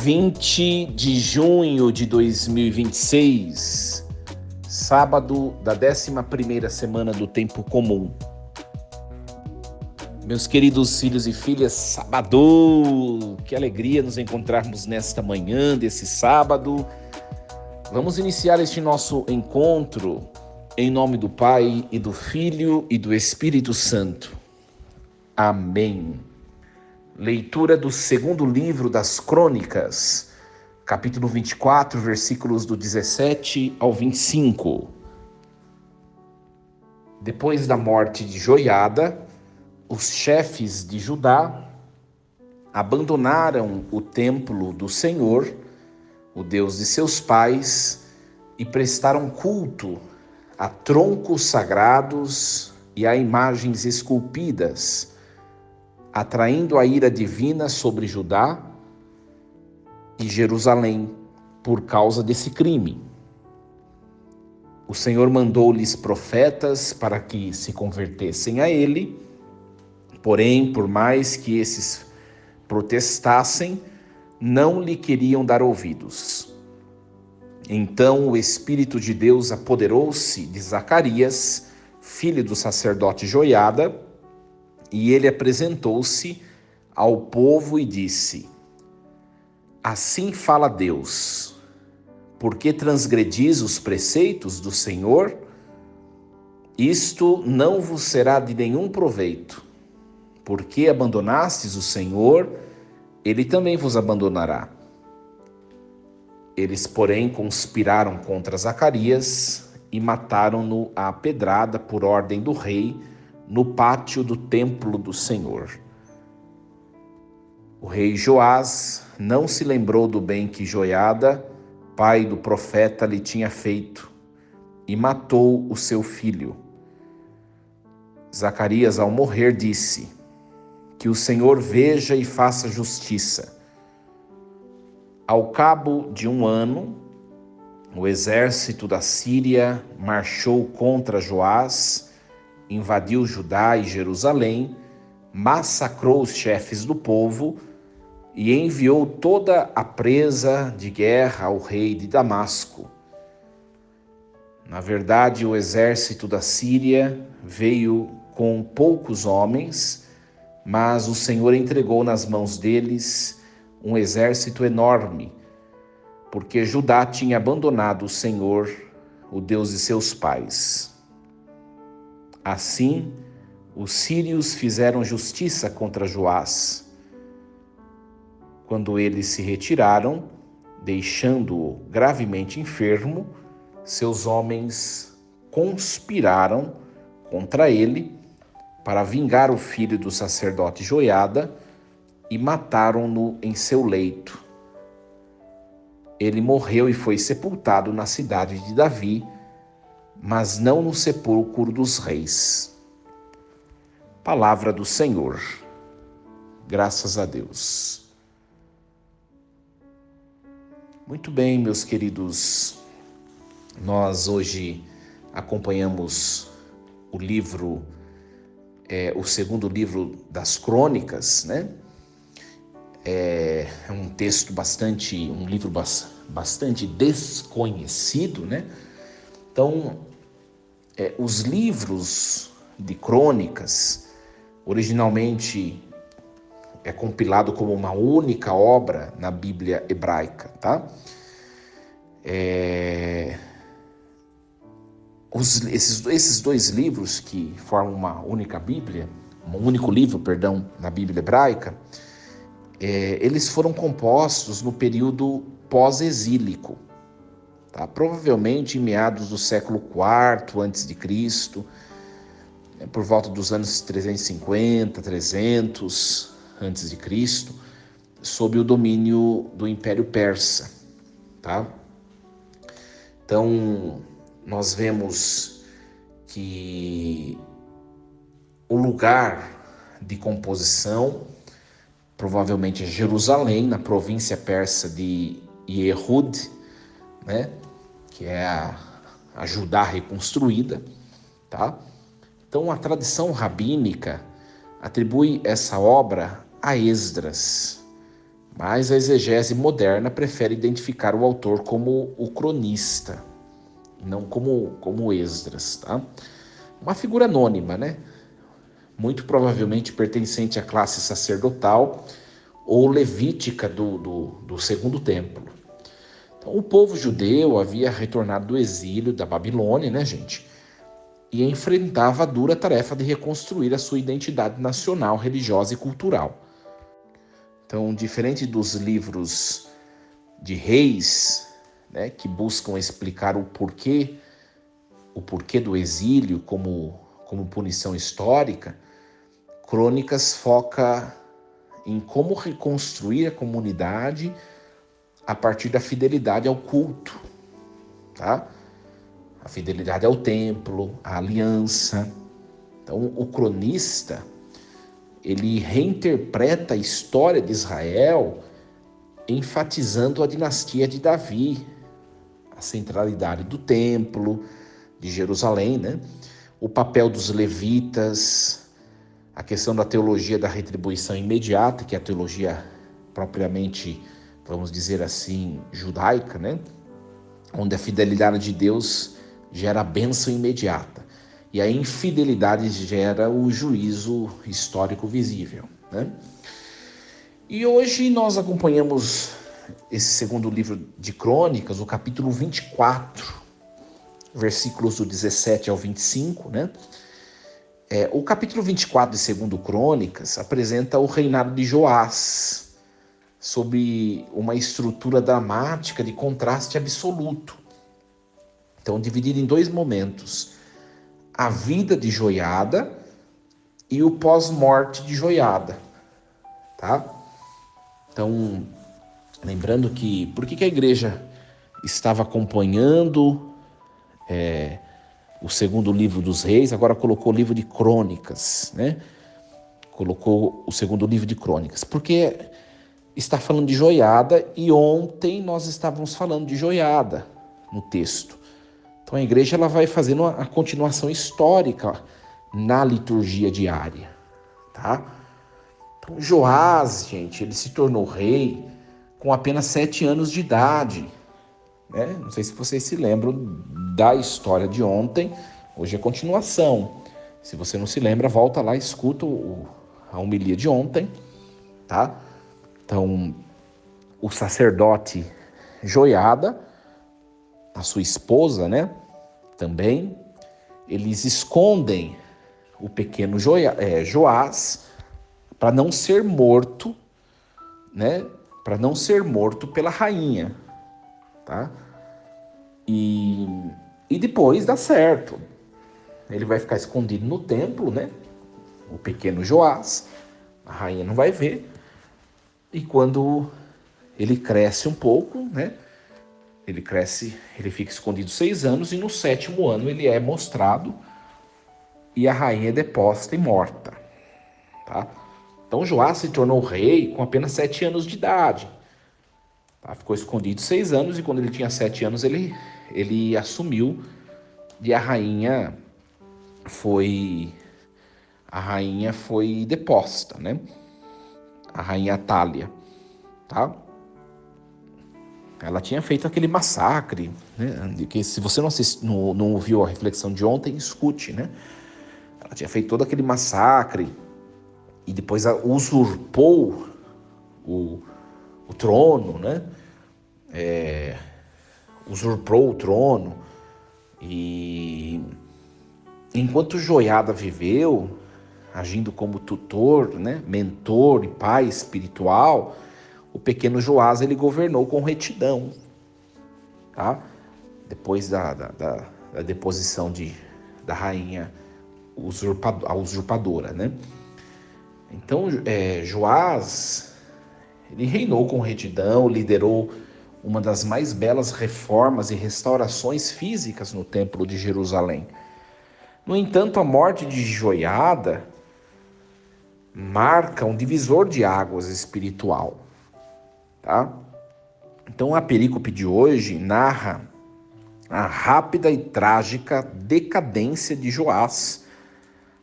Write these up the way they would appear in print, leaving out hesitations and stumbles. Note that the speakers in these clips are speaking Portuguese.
20 de junho de 2026, sábado da 11ª semana do Tempo Comum. Meus queridos filhos e filhas, sábado! Que alegria nos encontrarmos nesta manhã desse sábado. Vamos iniciar este nosso encontro em nome do Pai e do Filho e do Espírito Santo. Amém. Leitura do segundo livro das Crônicas, capítulo 24, versículos do 17 ao 25. Depois da morte de Joiada, os chefes de Judá abandonaram o templo do Senhor, o Deus de seus pais, e prestaram culto a troncos sagrados e a imagens esculpidas, atraindo a ira divina sobre Judá e Jerusalém por causa desse crime. O Senhor mandou-lhes profetas para que se convertessem a ele, porém, por mais que esses protestassem, não lhe queriam dar ouvidos. Então o Espírito de Deus apoderou-se de Zacarias, filho do sacerdote Joiada, e ele apresentou-se ao povo e disse: Assim fala Deus, por que transgredis os preceitos do Senhor? Isto não vos será de nenhum proveito. Porque abandonastes o Senhor, ele também vos abandonará. Eles, porém, conspiraram contra Zacarias e mataram-no à pedrada por ordem do rei, no pátio do templo do Senhor. O rei Joás não se lembrou do bem que Joiada, pai do profeta, lhe tinha feito, e matou o seu filho. Zacarias, ao morrer, disse: Que o Senhor veja e faça justiça. Ao cabo de 1 ano, o exército da Síria marchou contra Joás, invadiu Judá e Jerusalém, massacrou os chefes do povo e enviou toda a presa de guerra ao rei de Damasco. Na verdade, o exército da Síria veio com poucos homens, mas o Senhor entregou nas mãos deles um exército enorme, porque Judá tinha abandonado o Senhor, o Deus de seus pais. Assim, os sírios fizeram justiça contra Joás. Quando eles se retiraram, deixando-o gravemente enfermo, seus homens conspiraram contra ele para vingar o filho do sacerdote Joiada e mataram-no em seu leito. Ele morreu e foi sepultado na cidade de Davi, mas não no sepulcro dos reis. Palavra do Senhor. Graças a Deus. Muito bem, meus queridos, nós hoje acompanhamos o livro, o segundo livro das Crônicas, né? É um texto um livro bastante desconhecido, né? Então, os livros de crônicas, originalmente é compilado como uma única obra na Bíblia hebraica, tá? Esses dois livros que formam uma única Bíblia, um único livro, na Bíblia hebraica, eles foram compostos no período pós-exílico, tá? Provavelmente em meados do século IV a.C., por volta dos anos 350, 300 a.C., sob o domínio do Império Persa, tá? Então, nós vemos que o lugar de composição provavelmente é Jerusalém, na província persa de Yehud, né? Que é a Judá reconstruída, tá? Então, a tradição rabínica atribui essa obra a Esdras, Mas a exegese moderna prefere identificar o autor como o cronista, não como Esdras, tá? Uma figura anônima, né? Muito provavelmente pertencente à classe sacerdotal ou levítica do Segundo Templo. Então, o povo judeu havia retornado do exílio da Babilônia, né, gente? E enfrentava a dura tarefa de reconstruir a sua identidade nacional, religiosa e cultural. Então, diferente dos livros de reis, né, que buscam explicar o porquê do exílio como punição histórica, Crônicas foca em como reconstruir a comunidade a partir da fidelidade ao culto, tá? A fidelidade ao templo, à aliança. Então, o cronista, ele reinterpreta a história de Israel, enfatizando a dinastia de Davi, a centralidade do templo de Jerusalém, né? O papel dos levitas, a questão da teologia da retribuição imediata, que é a teologia propriamente, vamos dizer assim, judaica, né? Onde a fidelidade de Deus gera a bênção imediata e a infidelidade gera o juízo histórico visível, né? E hoje nós acompanhamos esse segundo livro de Crônicas, o capítulo 24, versículos do 17 ao 25, né? O capítulo 24 de segundo Crônicas apresenta o reinado de Joás, sob uma estrutura dramática de contraste absoluto. Então, dividido em dois momentos: a vida de Joiada e o pós-morte de Joiada, tá? Então, lembrando que por que a igreja estava acompanhando o segundo livro dos reis, agora colocou o livro de Crônicas, né? Colocou o segundo livro de Crônicas, porque está falando de Joiada e ontem nós estávamos falando de Joiada no texto. Então a igreja ela vai fazendo a continuação histórica na liturgia diária, tá? Então Joás, gente, ele se tornou rei com apenas 7 anos de idade, né? Não sei se vocês se lembram da história de ontem, hoje é continuação. Se você não se lembra, volta lá e escuta a homilia de ontem, tá? Então, o sacerdote Joiada, a sua esposa, né? Também, eles escondem o pequeno Joás para não ser morto, né? Para não ser morto pela rainha, tá? E depois dá certo. Ele vai ficar escondido no templo, né? O pequeno Joás, a rainha não vai ver. E quando ele cresce um pouco, né? Ele cresce, ele fica escondido 6 anos e no 7º ano ele é mostrado e a rainha é deposta e morta, tá? Então Joás se tornou rei com apenas 7 anos de idade. Tá? Ficou escondido 6 anos e quando ele tinha 7 anos ele assumiu e a rainha foi deposta, né? A rainha Atália, tá? Ela tinha feito aquele massacre, né? Que se você não ouviu a reflexão de ontem, escute, né? Ela tinha feito todo aquele massacre e depois usurpou o trono, né? Usurpou o trono e enquanto Joiada viveu, agindo como tutor, né? Mentor e pai espiritual, o pequeno Joás ele governou com retidão, tá? Depois da deposição da rainha a usurpadora, né? Então, Joás, ele reinou com retidão, liderou uma das mais belas reformas e restaurações físicas no Templo de Jerusalém. No entanto, a morte de Joiada marca um divisor de águas espiritual, tá? Então, a perícope de hoje narra a rápida e trágica decadência de Joás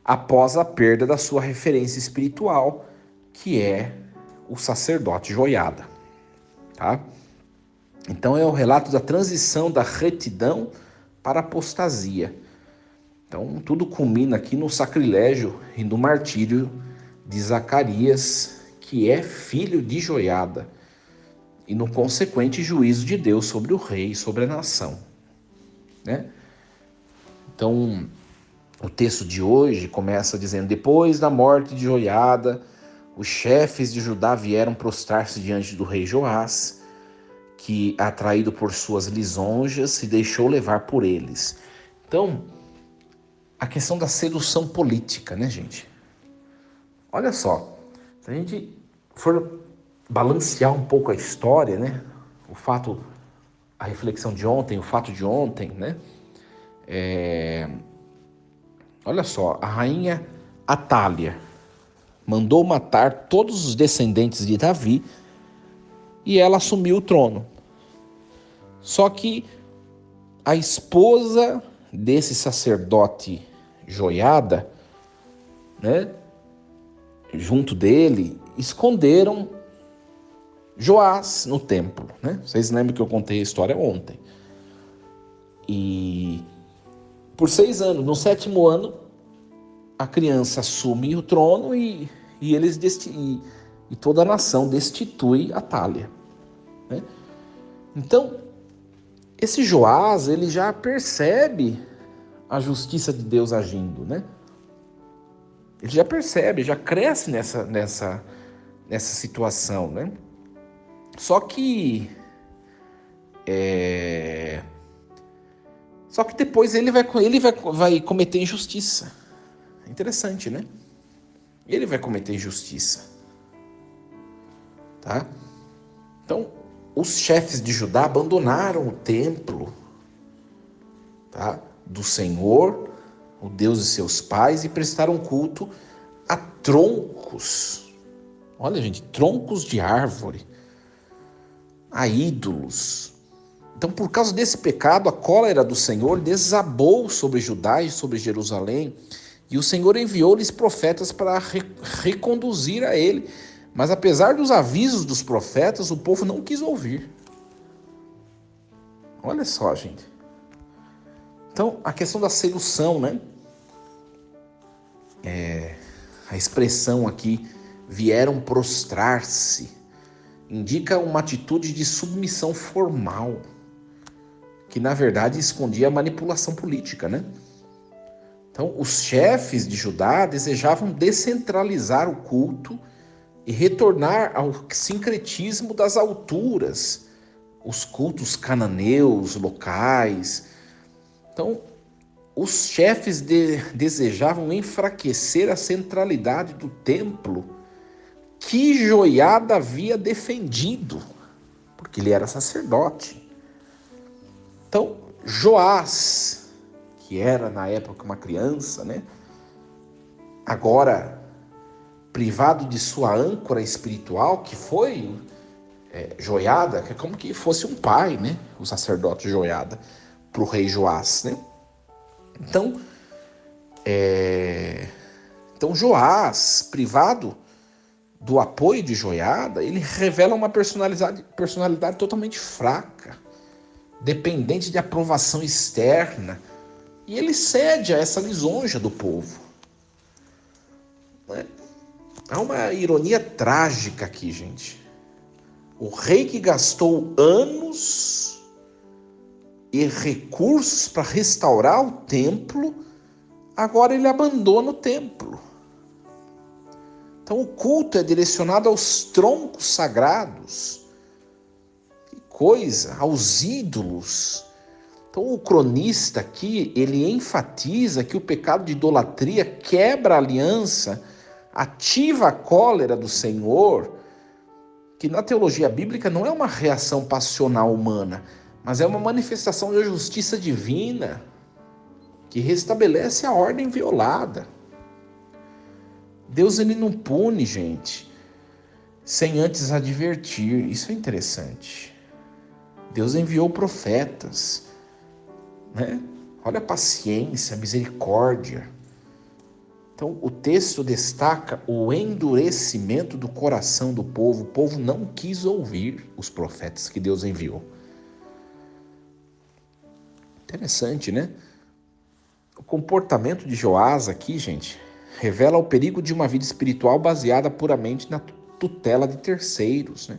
após a perda da sua referência espiritual, que é o sacerdote Joiada, tá? Então é o relato da transição da retidão para a apostasia. Então tudo culmina aqui no sacrilégio e no martírio de Zacarias, que é filho de Joiada, e no consequente juízo de Deus sobre o rei e sobre a nação, né? Então, o texto de hoje começa dizendo: depois da morte de Joiada, os chefes de Judá vieram prostrar-se diante do rei Joás, que, atraído por suas lisonjas, se deixou levar por eles. Então, a questão da sedução política, né, gente? Olha só, se a gente for balancear um pouco a história, né? A reflexão de ontem, o fato de ontem, né? Olha só, a rainha Atália mandou matar todos os descendentes de Davi e ela assumiu o trono. Só que a esposa desse sacerdote Joiada, né, junto dele, esconderam Joás no templo, né? Vocês lembram que eu contei a história ontem. E por 6 anos, no 7º ano, a criança assume o trono e toda a nação destitui Atália, né? Então, esse Joás, ele já percebe a justiça de Deus agindo, né? Ele já percebe, já cresce nessa situação, né? Só que depois ele vai cometer injustiça. Interessante, né? Ele vai cometer injustiça, tá? Então, os chefes de Judá abandonaram o templo, tá, do Senhor, o Deus de seus pais, e prestaram culto a troncos. Olha, gente, troncos de árvore, a ídolos. Então, por causa desse pecado, a cólera do Senhor desabou sobre Judá e sobre Jerusalém, e o Senhor enviou-lhes profetas para reconduzir a ele. Mas apesar dos avisos dos profetas, o povo não quis ouvir. Olha só, gente. Então, a questão da sedução, né? A expressão aqui, vieram prostrar-se, indica uma atitude de submissão formal, que na verdade escondia a manipulação política, né? Então, os chefes de Judá desejavam descentralizar o culto e retornar ao sincretismo das alturas, os cultos cananeus, locais. Então, os chefes desejavam enfraquecer a centralidade do templo que Joiada havia defendido, porque ele era sacerdote. Então, Joás, que era na época uma criança, né? Agora privado de sua âncora espiritual, que foi Joiada, que é como que fosse um pai, né? O sacerdote Joiada, para o rei Joás, né? Então Joás, privado do apoio de Joiada, ele revela uma personalidade totalmente fraca, dependente de aprovação externa, e ele cede a essa lisonja do povo, né? Há uma ironia trágica aqui, gente. O rei que gastou anos e recursos para restaurar o templo, agora ele abandona o templo. Então o culto é direcionado aos troncos sagrados. Que coisa! Aos ídolos. Então o cronista aqui, ele enfatiza que o pecado de idolatria quebra a aliança, ativa a cólera do Senhor, que na teologia bíblica não é uma reação passional humana, mas é uma manifestação da justiça divina que restabelece a ordem violada. Deus, ele não pune, gente, sem antes advertir. Isso é interessante. Deus enviou profetas, né? Olha a paciência, a misericórdia. Então, o texto destaca o endurecimento do coração do povo. O povo não quis ouvir os profetas que Deus enviou. Interessante, né? O comportamento de Joás aqui, gente, revela o perigo de uma vida espiritual baseada puramente na tutela de terceiros, né?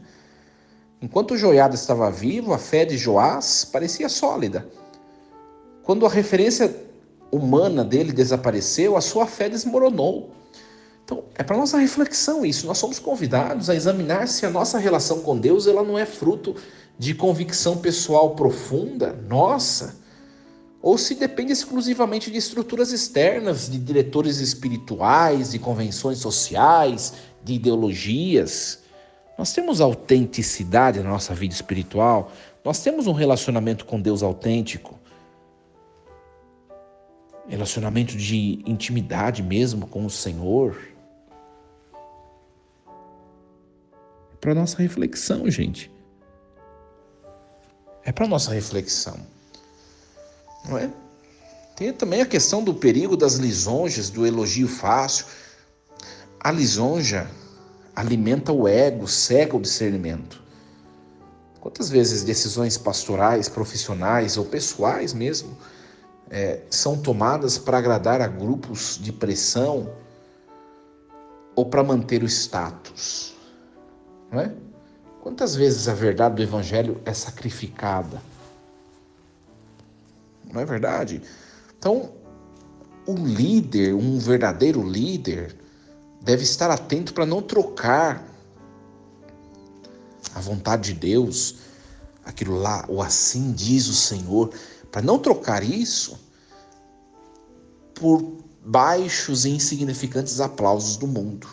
Enquanto Joiada estava vivo, a fé de Joás parecia sólida. Quando a referência humana dele desapareceu, a sua fé desmoronou. Então, é para nossa reflexão isso. Nós somos convidados a examinar se a nossa relação com Deus ela não é fruto de convicção pessoal profunda, nossa, ou se depende exclusivamente de estruturas externas, de diretores espirituais, de convenções sociais, de ideologias. Nós temos autenticidade na nossa vida espiritual, nós temos um relacionamento com Deus autêntico, relacionamento de intimidade mesmo com o Senhor. É para nossa reflexão, gente. É para nossa reflexão. Não é? Tem também a questão do perigo das lisonjas, do elogio fácil. A lisonja alimenta o ego, cega o discernimento. Quantas vezes decisões pastorais, profissionais ou pessoais mesmo são tomadas para agradar a grupos de pressão ou para manter o status? Não é? Quantas vezes a verdade do evangelho é sacrificada? Não é verdade? Então, o líder, um verdadeiro líder, deve estar atento para não trocar a vontade de Deus, aquilo lá, o assim diz o Senhor, para não trocar isso por baixos e insignificantes aplausos do mundo.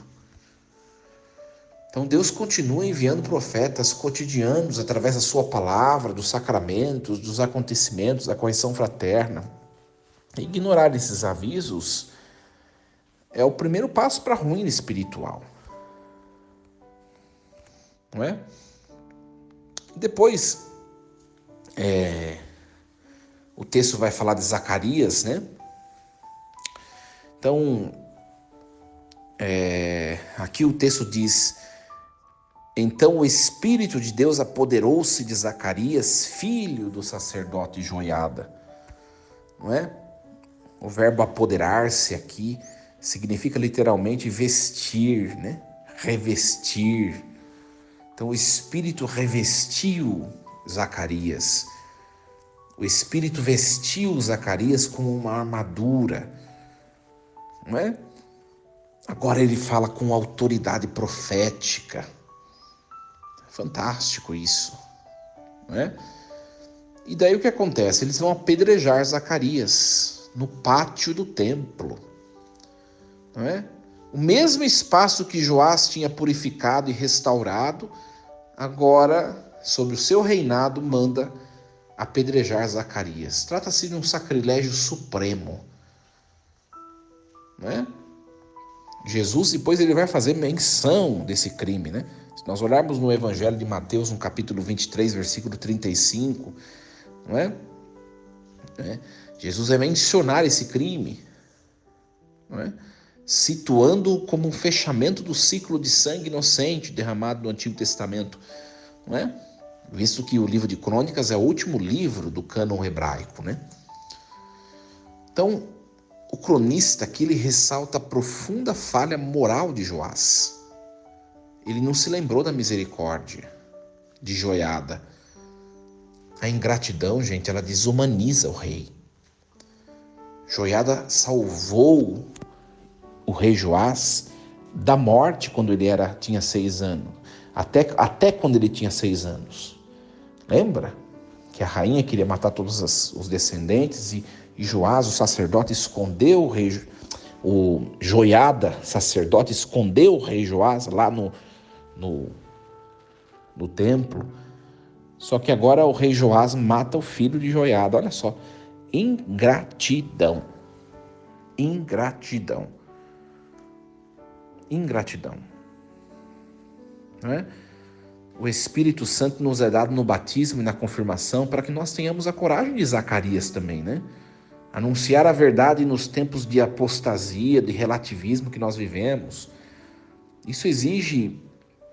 Então Deus continua enviando profetas cotidianos através da sua palavra, dos sacramentos, dos acontecimentos, da correção fraterna. Ignorar esses avisos é o primeiro passo para a ruína espiritual. Não é? Depois, o texto vai falar de Zacarias, né? Então, aqui o texto diz: então o Espírito de Deus apoderou-se de Zacarias, filho do sacerdote Joiada. Não é? O verbo apoderar-se aqui significa literalmente vestir, né? Revestir. Então o Espírito revestiu Zacarias. O Espírito vestiu Zacarias como uma armadura. Não é? Agora ele fala com autoridade profética. Fantástico isso. Não é? E daí o que acontece? Eles vão apedrejar Zacarias no pátio do templo. Não é? O mesmo espaço que Joás tinha purificado e restaurado, agora, sob o seu reinado, manda apedrejar Zacarias. Trata-se de um sacrilégio supremo. Não é? Jesus, depois, ele vai fazer menção desse crime, né? Se nós olharmos no Evangelho de Mateus, no capítulo 23, versículo 35, não é? Jesus vai mencionar esse crime, não é? Situando-o como um fechamento do ciclo de sangue inocente derramado no Antigo Testamento, não é? Visto que o livro de Crônicas é o último livro do cânon hebraico, né? Então, o cronista aqui ele ressalta a profunda falha moral de Joás. Ele não se lembrou da misericórdia de Joiada. A ingratidão, gente, ela desumaniza o rei. Joiada salvou o rei Joás da morte quando ele tinha 6 anos. Até quando ele tinha 6 anos. Lembra? Que a rainha queria matar todos os descendentes e Joás, o sacerdote, escondeu o rei. O Joiada, sacerdote, escondeu o rei Joás lá no templo. Só que agora o rei Joás mata o filho de Joiada. Olha só. Ingratidão. Ingratidão. Ingratidão. Não é? O Espírito Santo nos é dado no batismo e na confirmação para que nós tenhamos a coragem de Zacarias também, né? Anunciar a verdade nos tempos de apostasia, de relativismo que nós vivemos, isso exige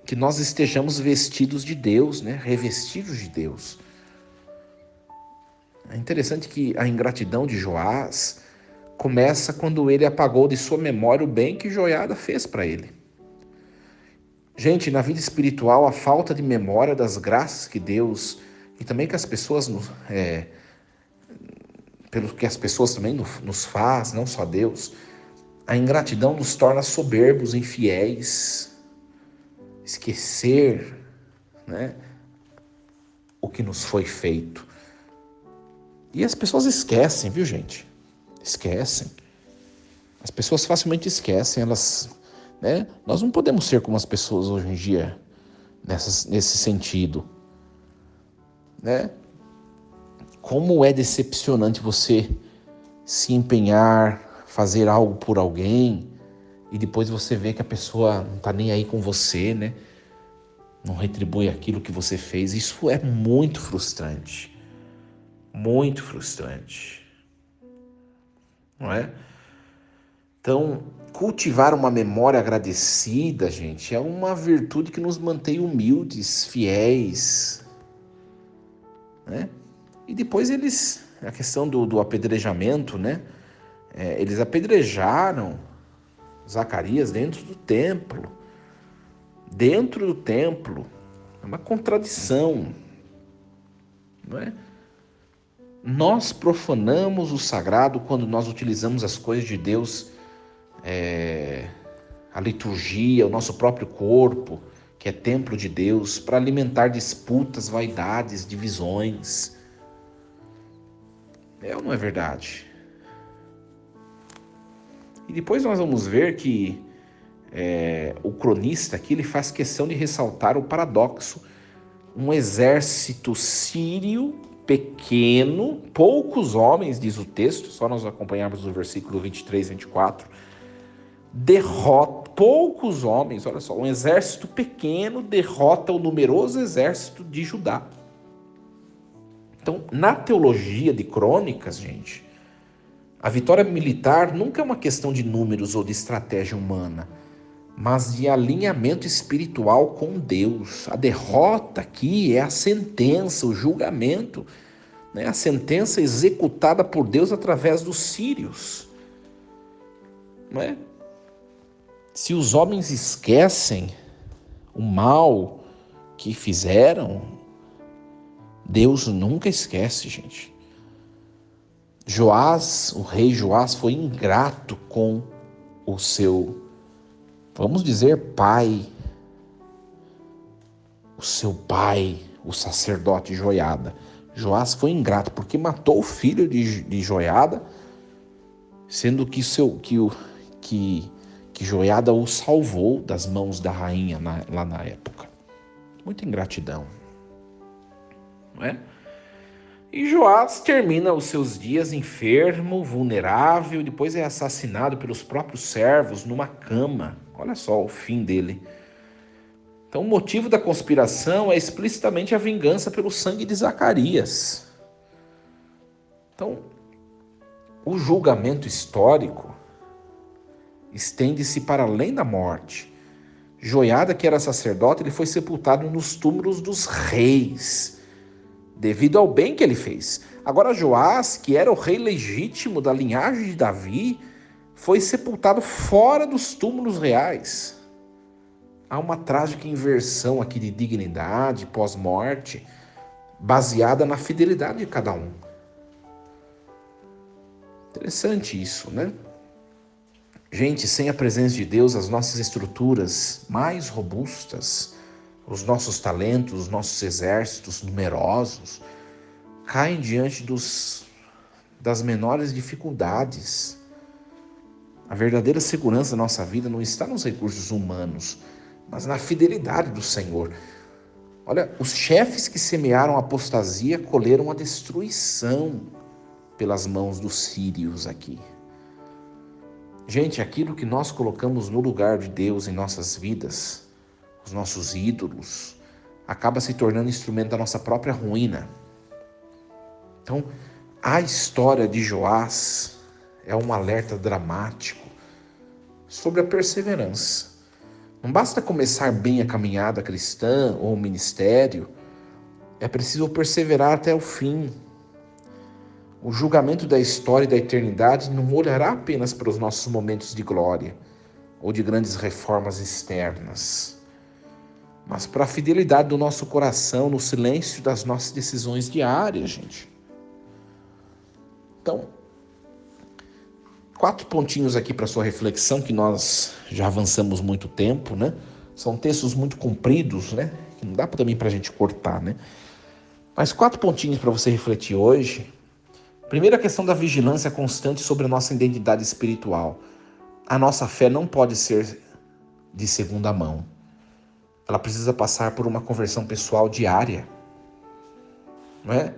que nós estejamos vestidos de Deus, né? Revestidos de Deus. É interessante que a ingratidão de Joás começa quando ele apagou de sua memória o bem que Joiada fez para ele. Gente, na vida espiritual, a falta de memória das graças que Deus e também que as pessoas pelo que as pessoas também nos faz, não só Deus, a ingratidão nos torna soberbos, infiéis, esquecer, né, o que nos foi feito. E as pessoas esquecem, viu, gente? Esquecem. As pessoas facilmente esquecem, elas, né? Nós não podemos ser como as pessoas hoje em dia nesse sentido, né? Como é decepcionante você se empenhar, fazer algo por alguém e depois você vê que a pessoa não está nem aí com você, né? Não retribui aquilo que você fez. Isso é muito frustrante. Muito frustrante. Não é? Então, cultivar uma memória agradecida, gente, é uma virtude que nos mantém humildes, fiéis, né? E depois a questão do apedrejamento, né? Eles apedrejaram Zacarias dentro do templo. Dentro do templo. É uma contradição, não é? Nós profanamos o sagrado quando nós utilizamos as coisas de Deus, a liturgia, o nosso próprio corpo, que é templo de Deus, para alimentar disputas, vaidades, divisões. É ou não é verdade? E depois nós vamos ver que o cronista aqui ele faz questão de ressaltar o paradoxo. Um exército sírio pequeno, poucos homens, diz o texto, só nós acompanharmos o versículo 23 e 24, poucos homens, olha só, um exército pequeno derrota o numeroso exército de Judá. Então, na teologia de Crônicas, gente, a vitória militar nunca é uma questão de números ou de estratégia humana, mas de alinhamento espiritual com Deus. A derrota aqui é a sentença, o julgamento, né? A sentença executada por Deus através dos sírios. Não é? Se os homens esquecem o mal que fizeram, Deus nunca esquece, gente. O rei Joás foi ingrato com o seu, vamos dizer, pai, o seu pai, o sacerdote Joiada. Joás foi ingrato porque matou o filho de Joiada, sendo que Joiada o salvou das mãos da rainha lá na época. Muita ingratidão, não é? E Joás termina os seus dias enfermo, vulnerável, e depois é assassinado pelos próprios servos numa cama. Olha só o fim dele. Então o motivo da conspiração é explicitamente a vingança pelo sangue de Zacarias. Então, o julgamento histórico estende-se para além da morte. Joiada, que era sacerdote, ele foi sepultado nos túmulos dos reis, devido ao bem que ele fez. Agora Joás, que era o rei legítimo da linhagem de Davi, foi sepultado fora dos túmulos reais. Há uma trágica inversão aqui de dignidade pós-morte, baseada na fidelidade de cada um. Interessante isso, né? Gente, sem a presença de Deus, as nossas estruturas mais robustas, os nossos talentos, os nossos exércitos numerosos, caem diante das menores dificuldades. A verdadeira segurança da nossa vida não está nos recursos humanos, mas na fidelidade do Senhor. Olha, os chefes que semearam a apostasia colheram a destruição pelas mãos dos sírios aqui. Gente, aquilo que nós colocamos no lugar de Deus em nossas vidas, os nossos ídolos, acaba se tornando instrumento da nossa própria ruína. Então, A história de Joás é um alerta dramático sobre a perseverança. Não basta começar bem a caminhada cristã ou o ministério, é preciso perseverar até o fim. O julgamento da história e da eternidade não olhará apenas para os nossos momentos de glória ou de grandes reformas externas, mas para a fidelidade do nosso coração no silêncio das nossas decisões diárias, gente. Então, 4 pontinhos aqui para sua reflexão, que nós já avançamos muito tempo, né? São textos muito compridos, né? Que não dá também para a gente cortar, né? Mas 4 pontinhos para você refletir hoje. Primeiro, a questão da vigilância constante sobre a nossa identidade espiritual. A nossa fé não pode ser de segunda mão. Ela precisa passar por uma conversão pessoal diária, não é?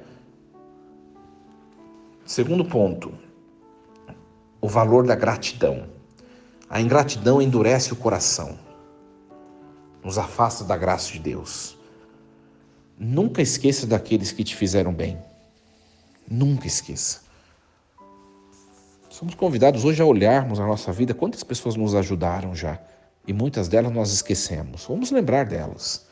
Segundo ponto, o valor da gratidão. A ingratidão endurece o coração, nos afasta da graça de Deus. Nunca esqueça daqueles que te fizeram bem. Nunca esqueça. Somos convidados hoje a olharmos a nossa vida, quantas pessoas nos ajudaram já, e muitas delas nós esquecemos. Vamos lembrar delas.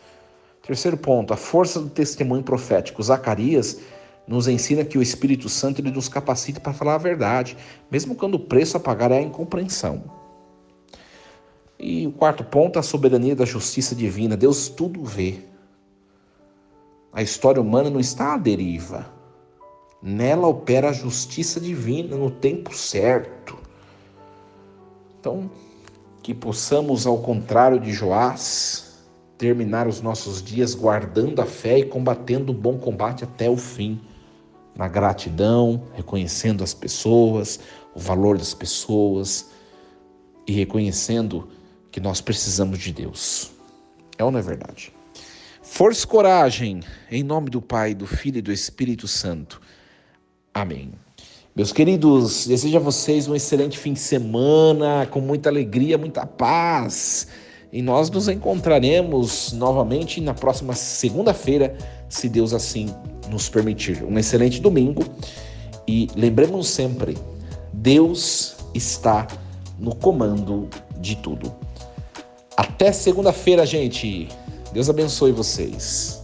Terceiro ponto, a força do testemunho profético. Zacarias nos ensina que o Espírito Santo ele nos capacita para falar a verdade, mesmo quando o preço a pagar é a incompreensão. E o quarto ponto, a soberania da justiça divina. Deus tudo vê. A história humana não está à deriva. Nela opera a justiça divina no tempo certo. Então, que possamos, ao contrário de Joás, terminar os nossos dias guardando a fé e combatendo o bom combate até o fim. Na gratidão, reconhecendo as pessoas, o valor das pessoas e reconhecendo que nós precisamos de Deus. É ou não é verdade? Força e coragem, em nome do Pai, do Filho e do Espírito Santo. Amém. Meus queridos, desejo a vocês um excelente fim de semana, com muita alegria, muita paz. E nós nos encontraremos novamente na próxima segunda-feira, se Deus assim nos permitir. Um excelente domingo e lembremos sempre, Deus está no comando de tudo. Até segunda-feira, gente. Deus abençoe vocês.